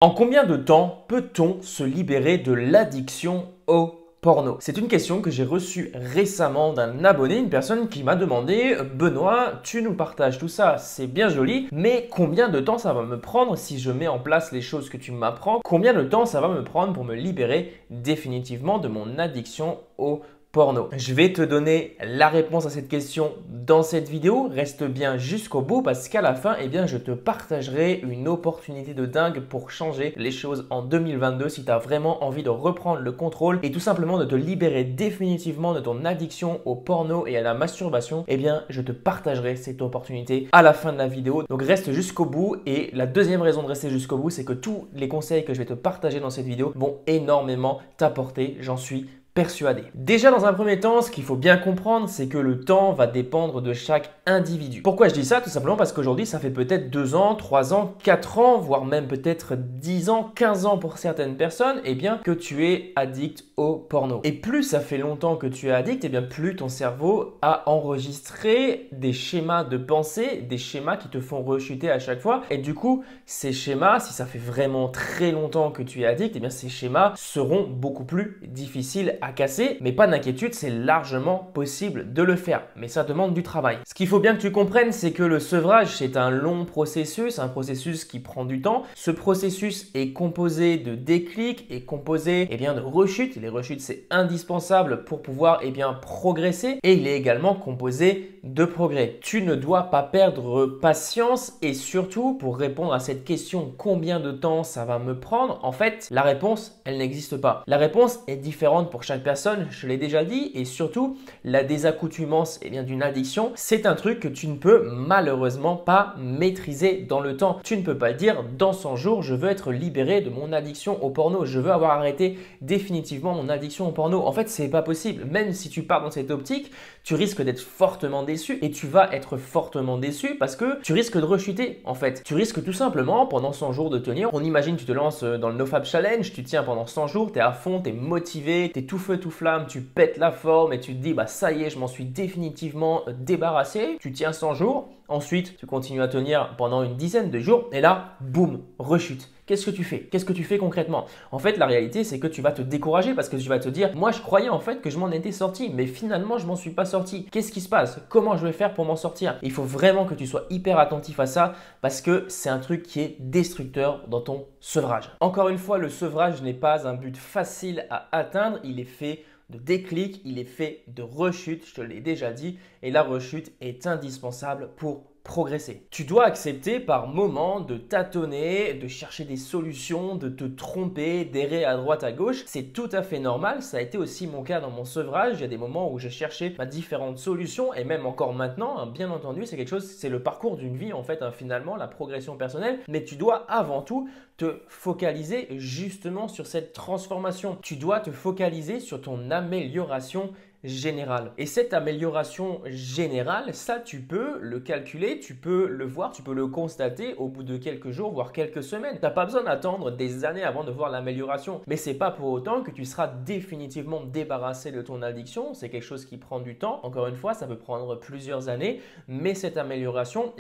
En combien de temps peut-on se libérer de l'addiction au porno? C'est une question que j'ai reçue récemment d'un abonné, une personne qui m'a demandé Benoît, tu nous partages tout ça, c'est bien joli, mais combien de temps ça va me prendre si je mets en place les choses que tu m'apprends? Combien de temps ça va me prendre pour me libérer définitivement de mon addiction au porno? Je vais te donner la réponse à cette question dans cette vidéo. Reste bien jusqu'au bout parce qu'à la fin, je te partagerai une opportunité de dingue pour changer les choses en 2022 si tu as vraiment envie de reprendre le contrôle et tout simplement de te libérer définitivement de ton addiction au porno et à la masturbation. Je te partagerai cette opportunité à la fin de la vidéo. Donc reste jusqu'au bout et la deuxième raison de rester jusqu'au bout, c'est que tous les conseils que je vais te partager dans cette vidéo vont énormément t'apporter, j'en suis persuadé. Déjà dans un premier temps, ce qu'il faut bien comprendre, c'est que le temps va dépendre de chaque individu. Pourquoi je dis ça? Tout simplement parce qu'aujourd'hui, ça fait peut-être 2 ans, 3 ans, 4 ans, voire même peut-être 10 ans, 15 ans pour certaines personnes, que tu es addict au porno. Et plus ça fait longtemps que tu es addict, plus ton cerveau a enregistré des schémas de pensée, des schémas qui te font rechuter à chaque fois. Et du coup, ces schémas, si ça fait vraiment très longtemps que tu es addict, ces schémas seront beaucoup plus difficiles à casser, mais pas d'inquiétude, c'est largement possible de le faire, mais ça demande du travail. Ce qu'il faut bien que tu comprennes, c'est que le sevrage, c'est un long processus, un processus qui prend du temps. Ce processus est composé de déclics, est composé de rechutes. Les rechutes, c'est indispensable pour pouvoir progresser, et il est également composé de progrès. Tu ne dois pas perdre patience, et surtout pour répondre à cette question, combien de temps ça va me prendre? En fait, la réponse, elle n'existe pas. La réponse est différente pour chaque personne, je l'ai déjà dit, et surtout, la désaccoutumance d'une addiction, c'est un truc que tu ne peux malheureusement pas maîtriser dans le temps. Tu ne peux pas dire dans 100 jours, je veux être libéré de mon addiction au porno, je veux avoir arrêté définitivement mon addiction au porno. En fait, c'est pas possible. Même si tu pars dans cette optique, tu risques d'être fortement déçu, et tu vas être fortement déçu parce que tu risques de rechuter en fait. Tu risques tout simplement pendant 100 jours de tenir. On imagine, tu te lances dans le NoFap Challenge, tu tiens pendant 100 jours, tu es à fond, tu es motivé, tu es tout feu tout flamme, tu pètes la forme et tu te dis bah ça y est, je m'en suis définitivement débarrassé. Tu tiens 100 jours, ensuite tu continues à tenir pendant une dizaine de jours et là, boum, rechute. Qu'est-ce que tu fais? Qu'est-ce que tu fais concrètement? En fait, la réalité, c'est que tu vas te décourager parce que tu vas te dire, moi, je croyais en fait que je m'en étais sorti, mais finalement, je m'en suis pas sorti. Qu'est-ce qui se passe? Comment je vais faire pour m'en sortir? Il faut vraiment que tu sois hyper attentif à ça parce que c'est un truc qui est destructeur dans ton sevrage. Encore une fois, le sevrage n'est pas un but facile à atteindre. Il est fait de déclic, il est fait de rechute, je te l'ai déjà dit, et la rechute est indispensable pour progresser. Tu dois accepter par moments de tâtonner, de chercher des solutions, de te tromper, d'errer à droite à gauche. C'est tout à fait normal. Ça a été aussi mon cas dans mon sevrage. Il y a des moments où j'ai cherché différentes solutions et même encore maintenant, bien entendu, c'est quelque chose, c'est le parcours d'une vie en fait, finalement, la progression personnelle. Mais tu dois avant tout te focaliser justement sur cette transformation. Tu dois te focaliser sur ton amélioration générale. Et cette amélioration générale, ça tu peux le calculer, tu peux le voir, tu peux le constater au bout de quelques jours, voire quelques semaines. Tu n'as pas besoin d'attendre des années avant de voir l'amélioration. Mais c'est pas pour autant que tu seras définitivement débarrassé de ton addiction. C'est quelque chose qui prend du temps. Encore une fois, ça peut prendre plusieurs années. Mais cette amélioration,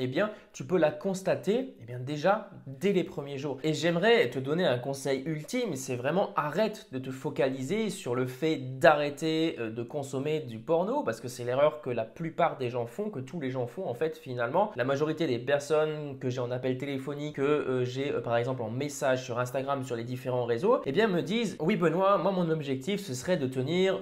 tu peux la constater déjà dès les premiers jours. Et j'aimerais te donner un conseil ultime, c'est vraiment arrête de te focaliser sur le fait d'arrêter de consommer du porno parce que c'est l'erreur que la plupart des gens font, que tous les gens font en fait finalement. La majorité des personnes que j'ai en appel téléphonique, que j'ai par exemple en message sur Instagram, sur les différents réseaux, me disent oui Benoît, moi mon objectif ce serait de tenir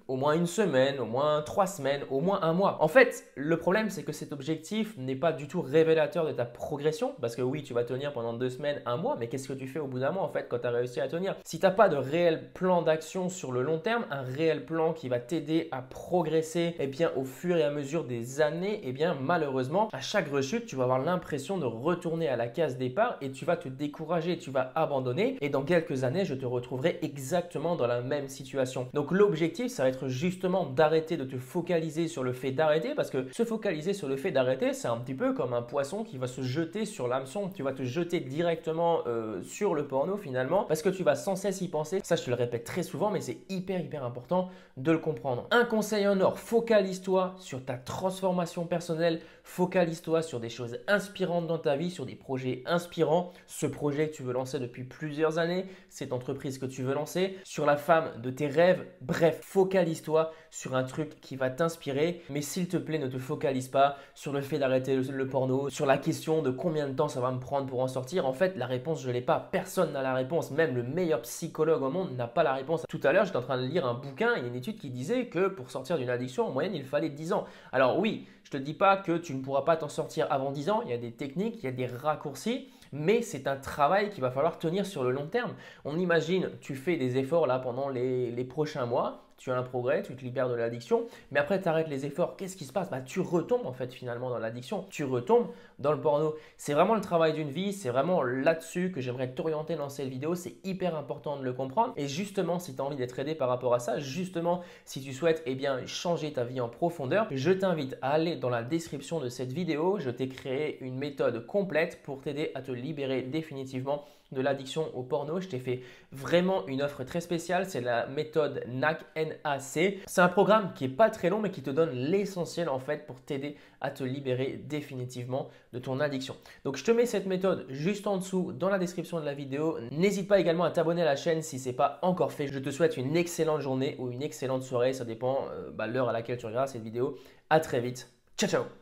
au moins une semaine, au moins 3 semaines, au moins un mois. En fait, le problème c'est que cet objectif n'est pas du tout révélateur de ta progression parce que oui, tu vas tenir pendant 2 semaines, un mois, mais qu'est-ce que tu fais au bout d'un mois en fait quand tu as réussi à tenir? Si tu n'as pas de réel plan d'action sur le long terme, un réel plan qui va t'aider à progresser au fur et à mesure des années, malheureusement à chaque rechute tu vas avoir l'impression de retourner à la case départ et tu vas te décourager, tu vas abandonner et dans quelques années je te retrouverai exactement dans la même situation. Donc l'objectif ça va être justement d'arrêter de te focaliser sur le fait d'arrêter parce que se focaliser sur le fait d'arrêter c'est un petit peu comme un poisson qui va se jeter sur l'hameçon, tu vas te jeter directement sur le porno finalement parce que tu vas sans cesse y penser. Ça je te le répète très souvent mais c'est hyper important de le comprendre. monde. Un conseil en or, focalise-toi sur ta transformation personnelle, focalise-toi sur des choses inspirantes dans ta vie, sur des projets inspirants, ce projet que tu veux lancer depuis plusieurs années, cette entreprise que tu veux lancer, sur la femme de tes rêves, bref, focalise-toi sur un truc qui va t'inspirer, mais s'il te plaît, ne te focalise pas sur le fait d'arrêter le porno, sur la question de combien de temps ça va me prendre pour en sortir. En fait, la réponse, je ne l'ai pas. Personne n'a la réponse. Même le meilleur psychologue au monde n'a pas la réponse. Tout à l'heure, j'étais en train de lire un bouquin, il y a une étude qui disait que pour sortir d'une addiction, en moyenne, il fallait 10 ans. Alors oui, je ne te dis pas que tu ne pourras pas t'en sortir avant 10 ans. Il y a des techniques, il y a des raccourcis, mais c'est un travail qu'il va falloir tenir sur le long terme. On imagine, tu fais des efforts là pendant les prochains mois, tu as un progrès, tu te libères de l'addiction, mais après tu arrêtes les efforts, qu'est-ce qui se passe? Tu retombes en fait finalement dans l'addiction, tu retombes dans le porno. C'est vraiment le travail d'une vie, c'est vraiment là-dessus que j'aimerais t'orienter dans cette vidéo, c'est hyper important de le comprendre. Et justement, si tu as envie d'être aidé par rapport à ça, justement, si tu souhaites changer ta vie en profondeur, je t'invite à aller dans la description de cette vidéo. Je t'ai créé une méthode complète pour t'aider à te libérer définitivement de l'addiction au porno. Je t'ai fait vraiment une offre très spéciale, c'est la méthode NAC. C'est un programme qui n'est pas très long mais qui te donne l'essentiel en fait pour t'aider à te libérer définitivement de ton addiction. Donc je te mets cette méthode juste en dessous dans la description de la vidéo. N'hésite pas également à t'abonner à la chaîne si ce n'est pas encore fait. Je te souhaite une excellente journée ou une excellente soirée, ça dépend l'heure à laquelle tu regardes cette vidéo. À très vite, ciao ciao.